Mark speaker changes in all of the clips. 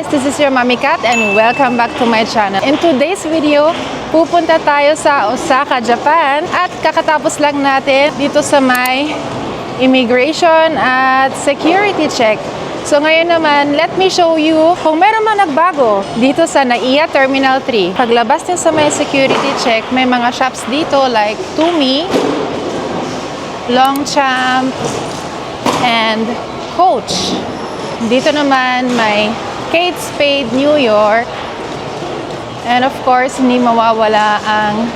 Speaker 1: guys, this is your Mommy Kat and welcome back to my channel. In today's video, pupunta tayo sa Osaka, Japan at kakatapos lang natin dito sa may immigration at security check. So ngayon naman, let me show you kung meron man nagbago dito sa NAIA Terminal 3. Paglabas din sa may security check, may mga shops dito like Tumi, Longchamp, and Coach. Dito naman may Kate Spade New York. And of course, hindi mawawala ang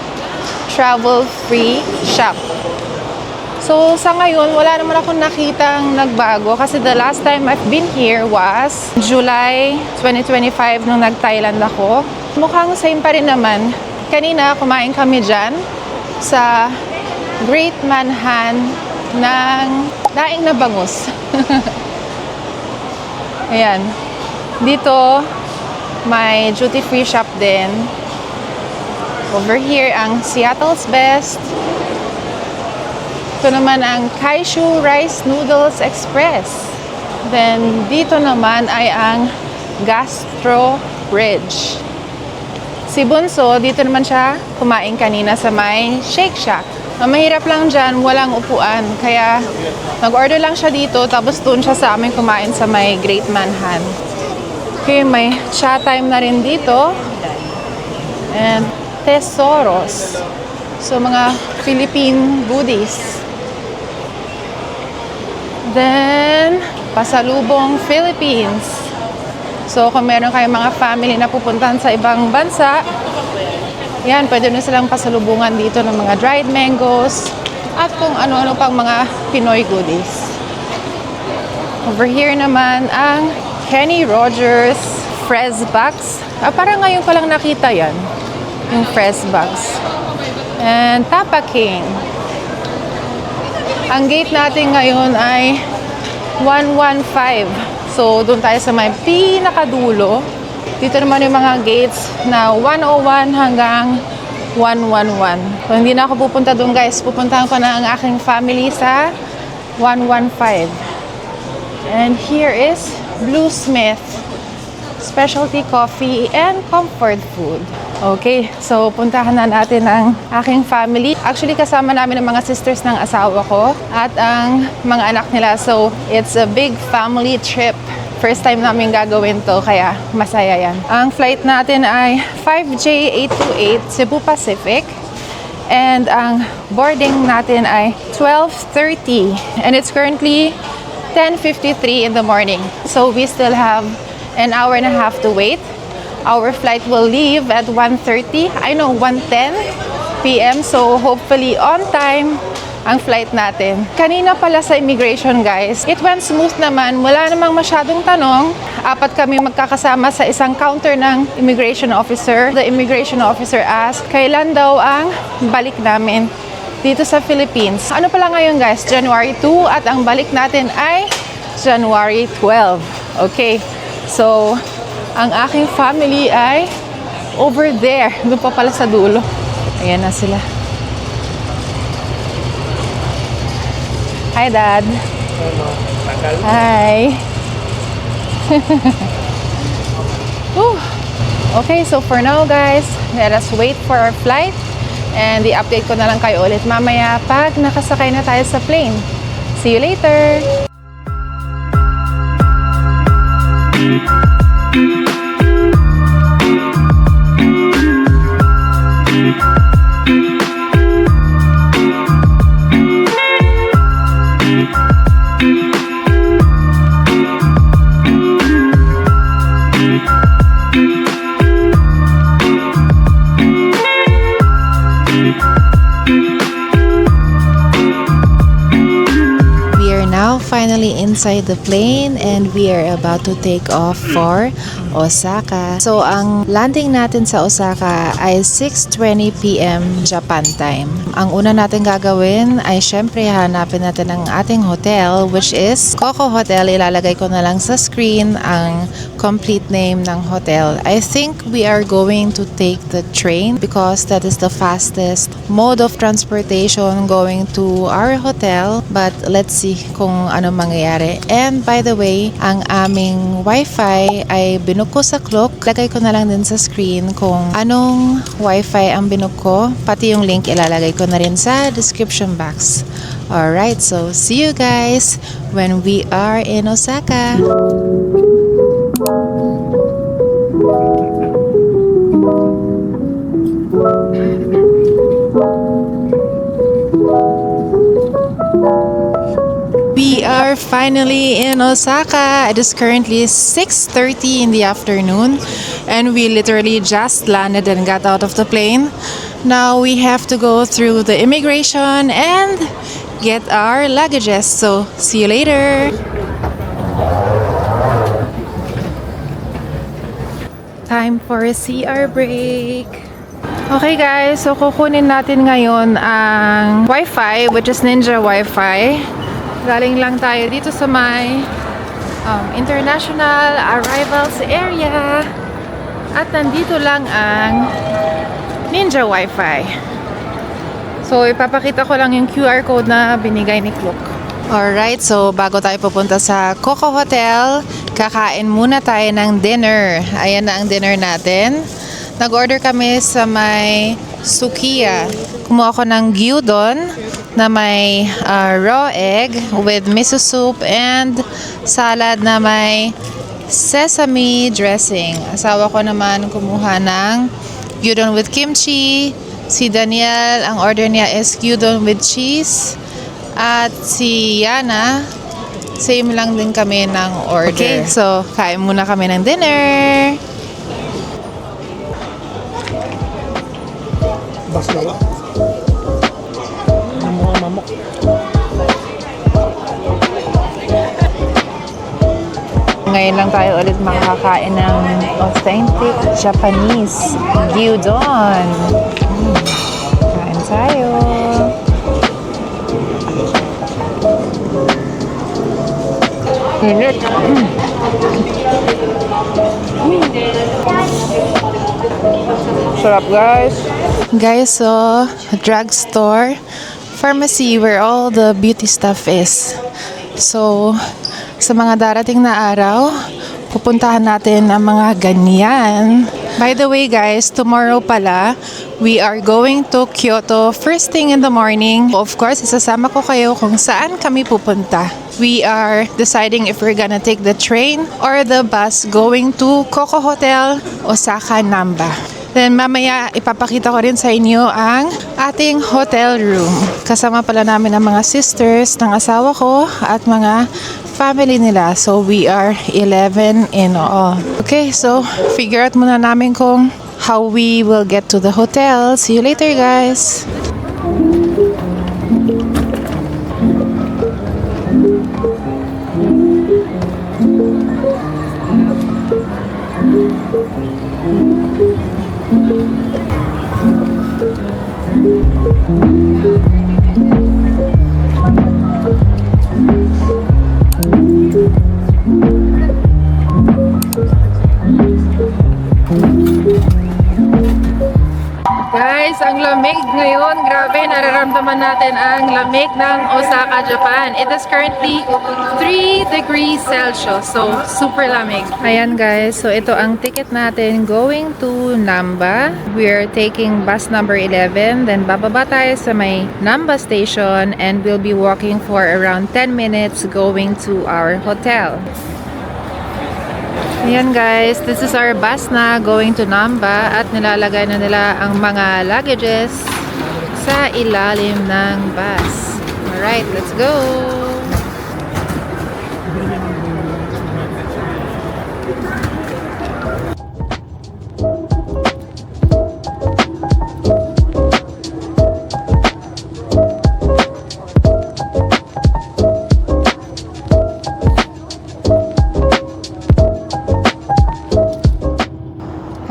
Speaker 1: Travel Free Shop. So sa ngayon, wala naman akong nakitang nagbago kasi the last time I've been here was July 2025 nung nag-Thailand ako. Mukhang same pa rin naman. Kanina kumain kami dyan sa Great Manhan ng daing na bangus. Ayan. Dito, may duty-free shop din. Over here, ang Seattle's Best. Ito naman ang Kaishu Rice Noodles Express. Then, dito naman ay ang Gastro Bridge. Si Bunso, dito naman siya kumain kanina sa may Shake Shack. Ang mahirap lang dyan, walang upuan. Kaya, nag-order lang siya dito, tapos doon siya sa amin kumain sa may Great Manhan. Okay, may cha time na rin dito. And Tesoros. So, mga Philippine goodies. Then, Pasalubong Philippines. So, kung meron kayong mga family na pupuntahan sa ibang bansa, yan, pwede na silang pasalubungan dito ng mga dried mangoes at kung ano-ano pang mga Pinoy goodies. Over here naman ang Kenny Rogers Frez Box. Parang ngayon ko lang nakita yan, yung Frez Box. And Papa King. Ang gate natin ngayon ay 115. So, doon tayo sa may pinakadulo. Dito naman yung mga gates na 101 hanggang 111. So, hindi na ako pupunta doon, guys. Pupuntahan ko na ang aking family sa 115. And here is Bluesmith Specialty Coffee and Comfort Food. Okay, so puntahan na natin ang aking family. Actually, kasama namin ang mga sisters ng asawa ko at ang mga anak nila. So, it's a big family trip. First time namin gagawin to, kaya masaya yan. Ang flight natin ay 5J828 Cebu Pacific. And ang boarding natin ay 12:30. And it's currently 10:53 in the morning. So we still have an hour and a half to wait. Our flight will leave at 1:30. I know, 1:10 p.m. So hopefully on time ang flight natin. Kanina pala sa immigration, guys, it went smooth naman. Wala namang masyadong tanong. Apat kami magkakasama sa isang counter ng immigration officer. The immigration officer asked, kailan daw ang balik namin dito sa Philippines. Ano pala ngayon, guys? January 2 at ang balik natin ay January 12. Okay. So, ang aking family ay over there. Doon pa pala sa dulo. Ayan na sila. Hi, Dad.
Speaker 2: Hello.
Speaker 1: Hi. Okay, so for now, guys, let us wait for our flight. And i-update ko na lang kayo ulit mamaya pag nakasakay na tayo sa plane. See you later! Finally inside the plane and we are about to take off for Osaka. So ang landing natin sa Osaka ay 6:20 p.m. Japan time. Ang una natin gagawin ay syempre hanapin natin ang ating hotel, which is Coco Hotel. Ilalagay ko na lang sa screen ang complete name ng hotel. I think we are going to take the train because that is the fastest mode of transportation going to our hotel. But let's see kung ano mangyayari. And by the way, ang aming wifi ay binook ko sa Klook. Lagay ko na lang din sa screen kung anong wifi ang binook ko. Pati yung link ilalagay ko na rin sa description box. Alright, so see you guys when we are in Osaka. We are finally in Osaka. It is currently 6:30 in the afternoon and we literally just landed and got out of the plane. Now we have to go through the immigration and get our luggages. So see you later. Time for a CR break. Okay guys, so kukunin natin ngayon ang Wi-Fi, which is Ninja Wi-Fi. Galing lang tayo dito sa may international arrivals area. At nandito lang ang Ninja Wi-Fi. So ipapakita ko lang yung QR code na binigay ni Klook. Alright, so bago tayo pupunta sa Coco Hotel, kakain muna tayo ng dinner. Ayan na ang dinner natin. Nag-order kami sa may Sukiya. Kumuha ko ng gyudon na may raw egg with miso soup and salad na may sesame dressing. Asawa ko naman kumuha ng gyudon with kimchi. Si Daniel, ang order niya is gyudon with cheese. At si Yana, same lang din kami ng order. Okay, so kain muna kami ng dinner.
Speaker 2: Baslala. Ang mga mamok.
Speaker 1: Ngayon lang tayo ulit makakain ng authentic Japanese gyudon. Kain tayo. Init. Sarap guys. Guys, so drugstore, pharmacy where all the beauty stuff is. So, sa mga darating na araw, pupuntahan natin ang mga ganyan. By the way guys, tomorrow pala, we are going to Kyoto first thing in the morning. Of course, isasama ko kayo kung saan kami pupunta. We are deciding if we're gonna take the train or the bus going to Coco Hotel, Osaka, Namba. Then mamaya ipapakita ko rin sa inyo ang ating hotel room. Kasama pala namin ang mga sisters ng asawa ko at mga family nila. So we are 11 in all. Okay, so figure out muna namin kung how we will get to the hotel. See you later guys! Guys, ang lamig ngayon. Grabe, nararamdaman natin ang lamig ng Osaka, Japan. It is currently 3 degrees Celsius. So, super lamig. Ayan guys, so ito ang ticket natin going to Namba. We are taking bus number 11. Then bababa tayo sa may Namba station and we'll be walking for around 10 minutes going to our hotel. Ayan guys, this is our bus na going to Namba at nilalagay na nila ang mga luggages sa ilalim ng bus. Alright, let's go!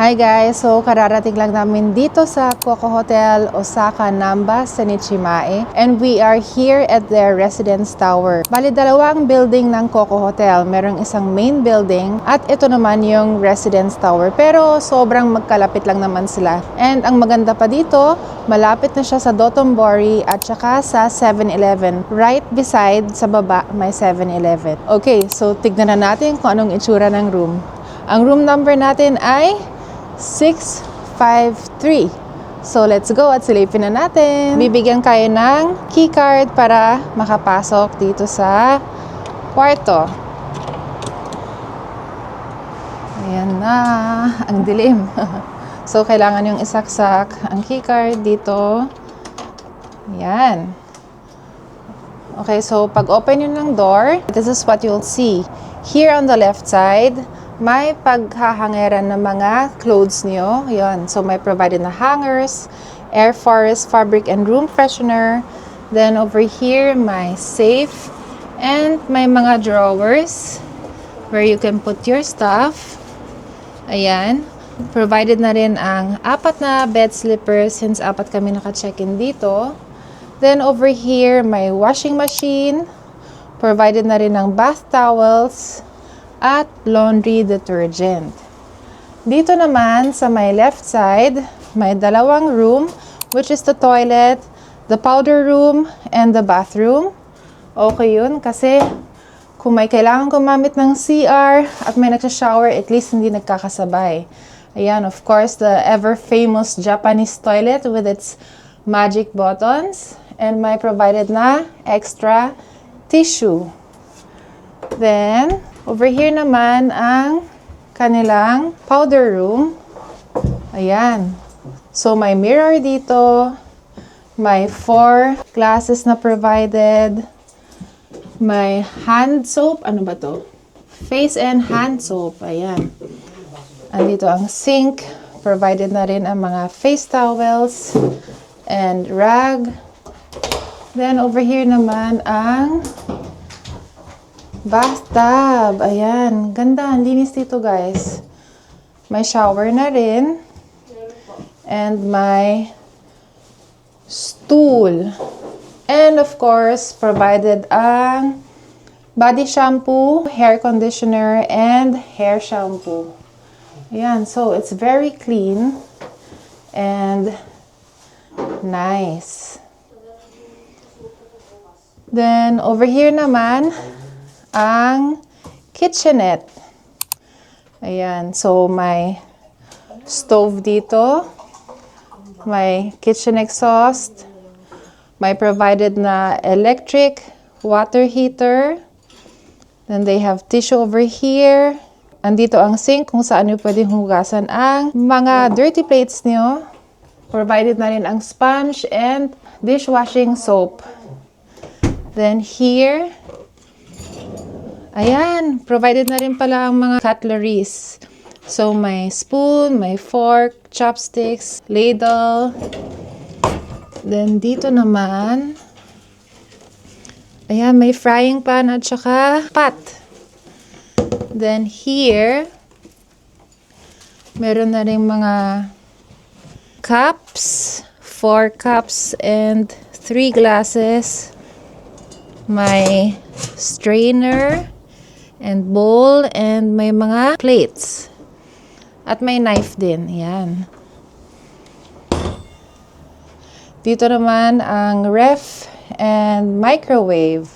Speaker 1: Hi guys! So, kararating lang namin dito sa Coco Hotel, Osaka, Namba, sa Nichimae. And we are here at their residence tower. Bali, dalawang building ng Coco Hotel. Merong isang main building at ito naman yung residence tower. Pero sobrang magkalapit lang naman sila. And ang maganda pa dito, malapit na siya sa Dotonbori at saka sa 7-Eleven. Right beside, sa baba, may 7-Eleven. Okay, so tignan na natin kung anong itsura ng room. Ang room number natin ay 653. So, let's go at silipin na natin. Bibigyan kayo ng keycard para makapasok dito sa kwarto. Ayan na. Ang dilim. So, kailangan yung isaksak ang keycard dito. Ayan. Okay, so pag open nyo ng door, this is what you'll see. Here on the left side, may paghahangeran ng mga clothes nyo. Ayan. So, may provided na hangers, air forest, fabric, and room freshener. Then, over here, may safe. And may mga drawers where you can put your stuff. Ayan. Provided na rin ang 4 na bed slippers since 4 kami naka-check-in dito. Then over here, may washing machine. Provided na rin ng bath towels at laundry detergent. Dito naman sa my left side, may 2 room, which is the toilet, the powder room, and the bathroom. Okay yun kasi kung may kailangan gumamit ng CR at may nagsha-shower, at least hindi nagkakasabay. Ayan, of course, the ever-famous Japanese toilet with its magic buttons. And may provided na extra tissue. Then, over here naman ang kanilang powder room. Ayan. So, may mirror dito. May 4 glasses na provided. May hand soap. Ano ba to? Face and hand soap. Ayan. Andito ang sink. Provided na rin ang mga face towels and rag. Then, over here naman ang bathtub. Ayan. Ganda. Ang linis dito, guys. May shower na rin. And may stool. And, of course, provided ang body shampoo, hair conditioner, and hair shampoo. Ayan. So, it's very clean and nice. Then, over here naman, ang kitchenette. Ayan. So, may stove dito. May kitchen exhaust. May provided na electric water heater. Then, they have tissue over here. Andito ang sink kung saan nyo pwedeng hugasan ang mga dirty plates nyo. Provided na rin ang sponge and dishwashing soap. Then here, ayan, provided na rin pala ang mga cutleries. So, may spoon, may fork, chopsticks, ladle. Then, dito naman, ayan, may frying pan at saka pot. Then, here, meron na rin mga cups, 4 cups and 3 glasses. May strainer and bowl and may mga plates. At may knife din. Yan. Dito naman ang ref and microwave.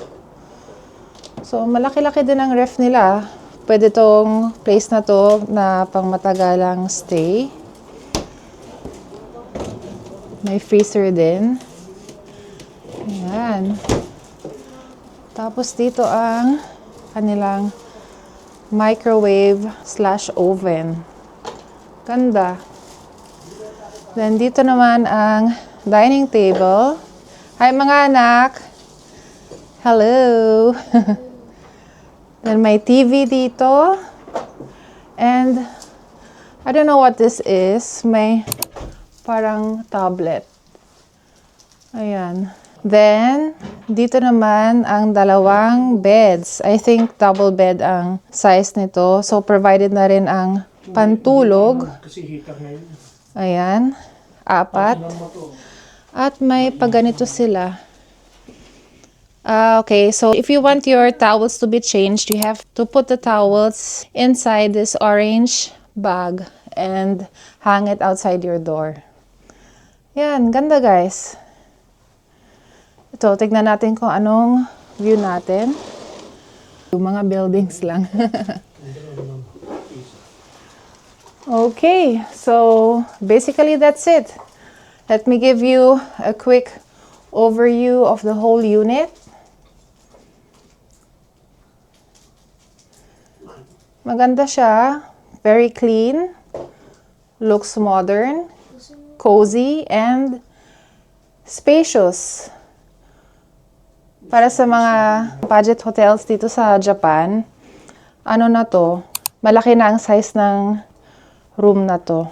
Speaker 1: So, malaki-laki din ang ref nila. Pwede tong place na to na pang matagalang stay. May freezer din. Ayan. Tapos dito ang kanilang microwave/oven. Ganda. Then dito naman ang dining table. Hi mga anak! Hello! Then may TV dito. And I don't know what this is. May parang tablet. Ayan. Then, dito naman ang 2 beds. I think double bed ang size nito. So, provided na rin ang pantulog. Ayan. 4. At may paganito sila. Okay, so if you want your towels to be changed, you have to put the towels inside this orange bag and hang it outside your door. Yan, ganda guys. Ito, tignan natin kung anong view natin. Yung mga buildings lang. Okay, so basically that's it. Let me give you a quick overview of the whole unit. Maganda siya, very clean, looks modern, cozy, and spacious. Para sa mga budget hotels dito sa Japan, ano na to, malaki na ang size ng room na to.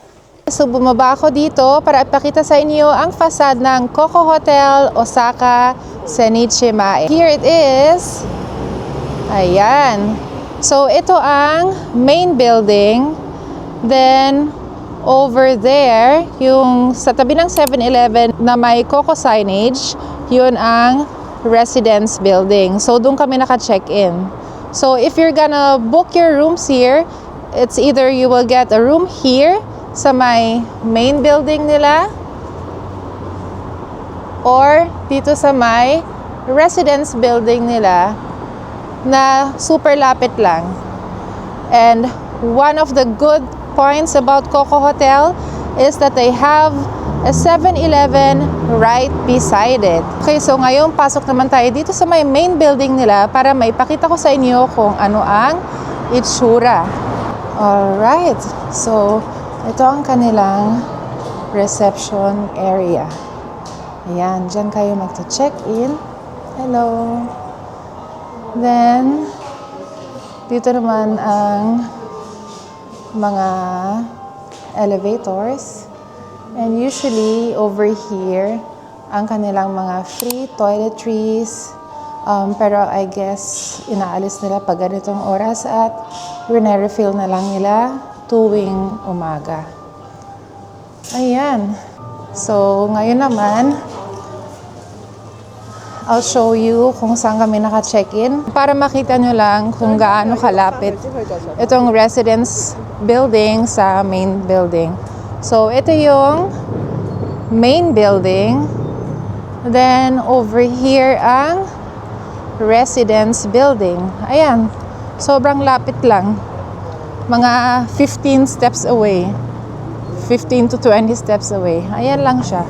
Speaker 1: So bumaba ako dito para ipakita sa inyo ang facade ng Coco Hotel Osaka Senichi Mae. Here it is. Ayan. So ito ang main building. Then over there, yung sa tabi ng 7-Eleven na may Coco signage, yun ang residence building. So doon kami naka-check-in. So if you're gonna book your rooms here, it's either you will get a room here sa may main building nila or dito sa may residence building nila na super lapit lang. And one of the good points about Coco Hotel is that they have a 7-Eleven right beside it. Okay, so ngayon pasok naman tayo dito sa may main building nila para maipakita ko sa inyo kung ano ang itsura. Alright, so ito ang kanilang reception area. Ayan, dyan kayo magta-check-in. Hello. Then, dito naman ang mga elevators. And usually, over here, ang kanilang mga free toiletries. Pero I guess, inaalis nila pag ganitong oras at re-refill na lang nila tuwing umaga. Ayan. So, ngayon naman, I'll show you kung saan kami naka-check-in para makita nyo lang kung gaano kalapit itong residence building sa main building. So, ito yung main building. Then, over here ang residence building. Ayan. Sobrang lapit lang. Mga 15 steps away. 15 to 20 steps away. Ayan lang siya.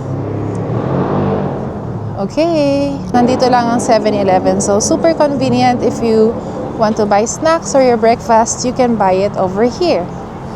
Speaker 1: Okay. Nandito lang ang 7-Eleven. So, super convenient if you want to buy snacks or your breakfast, you can buy it over here.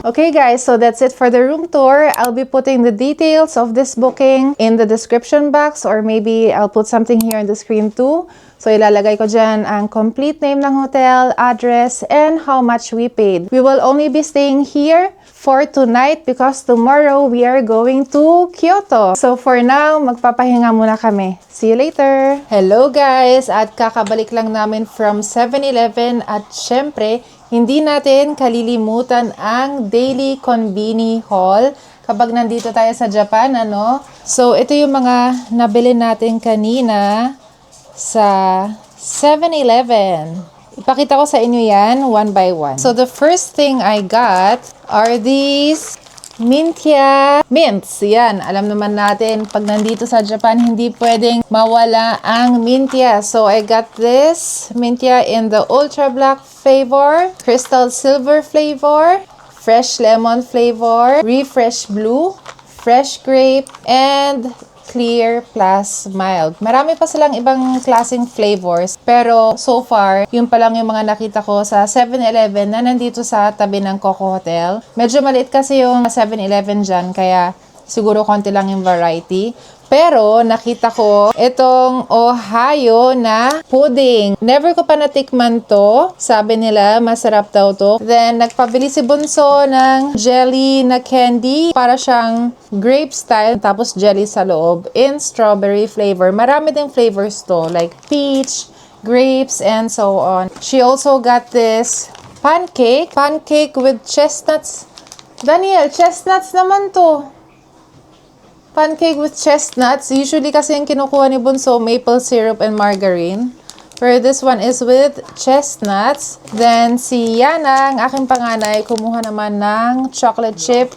Speaker 1: Okay guys, so that's it for the room tour. I'll be putting the details of this booking in the description box or maybe I'll put something here on the screen too. So ilalagay ko dyan ang complete name ng hotel, address, and how much we paid. We will only be staying here for tonight because tomorrow we are going to Kyoto. So for now, magpapahinga muna kami. See you later! Hello guys! At kakabalik lang namin from 7-Eleven at syempre, hindi natin kalilimutan ang Daily Konbini Haul kapag nandito tayo sa Japan, ano? So, ito yung mga nabili natin kanina sa 7-Eleven. Ipakita ko sa inyo yan one by one. So, the first thing I got are these Mintia mints. Yan, alam naman natin, pag nandito sa Japan, hindi pwedeng mawala ang Mintia. So, I got this Mintia in the Ultra Black flavor, Crystal Silver flavor, Fresh Lemon flavor, Refresh Blue, Fresh Grape, and Clear Plus Mild. Marami pa silang ibang klaseng flavors, pero so far, yun pa lang yung mga nakita ko sa 7-Eleven na nandito sa tabi ng Coco Hotel. Medyo maliit kasi yung 7-Eleven dyan, kaya siguro konti lang yung variety. Pero nakita ko itong Ohio na pudding. Never ko pa natikman to. Sabi nila masarap daw to. Then nagpabili si Bunso ng jelly na candy. Para siyang grape style. Tapos jelly sa loob in strawberry flavor. Marami ding flavors to. Like peach, grapes, and so on. She also got this pancake. Pancake with chestnuts. Daniel, chestnuts naman to. Pancake with chestnuts. Usually kasi yung kinukuha ni Bunso, maple syrup and margarine. Pero this one is with chestnuts. Then si Yana, ang aking panganay, kumuha naman ng chocolate chip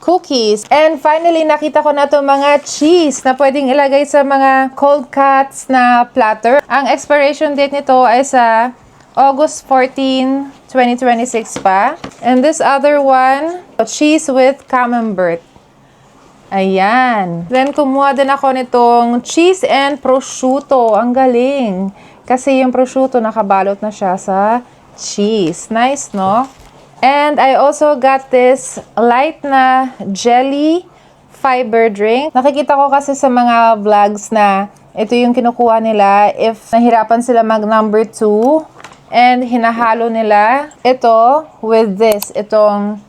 Speaker 1: cookies. And finally, nakita ko na to mga cheese na pwedeng ilagay sa mga cold cuts na platter. Ang expiration date nito ay sa August 14, 2026 pa. And this other one, cheese with camembert. Ayan. Then, kumuha din ako nitong cheese and prosciutto. Ang galing. Kasi yung prosciutto, nakabalot na siya sa cheese. Nice, no? And I also got this light na jelly fiber drink. Nakikita ko kasi sa mga vlogs na ito yung kinukuha nila if nahirapan sila mag number 2 and hinahalo nila ito with this, itong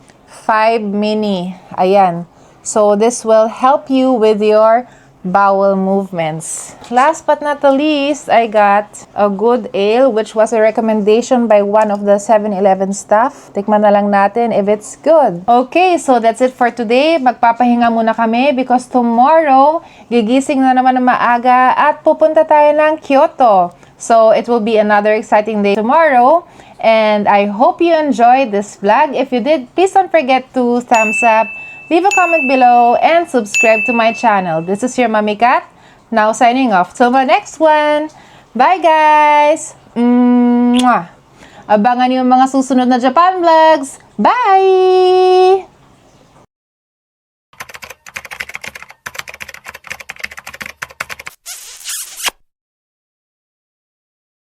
Speaker 1: 5 mini. Ayan. So this will help you with your bowel movements. Last but not the least, I got a good ale which was a recommendation by one of the 7-Eleven staff. Tikman na lang natin if it's good. Okay, so that's it for today. Magpapahinga muna kami because tomorrow, gigising na naman ng maaga at pupunta tayo ng Kyoto. So it will be another exciting day tomorrow. And I hope you enjoyed this vlog. If you did, please don't forget to thumbs up, leave a comment below, and subscribe to my channel. This is your Mommy Kat, now signing off. Till my next one. Bye, guys! Mwah! Abangan yung mga susunod na Japan vlogs. Bye!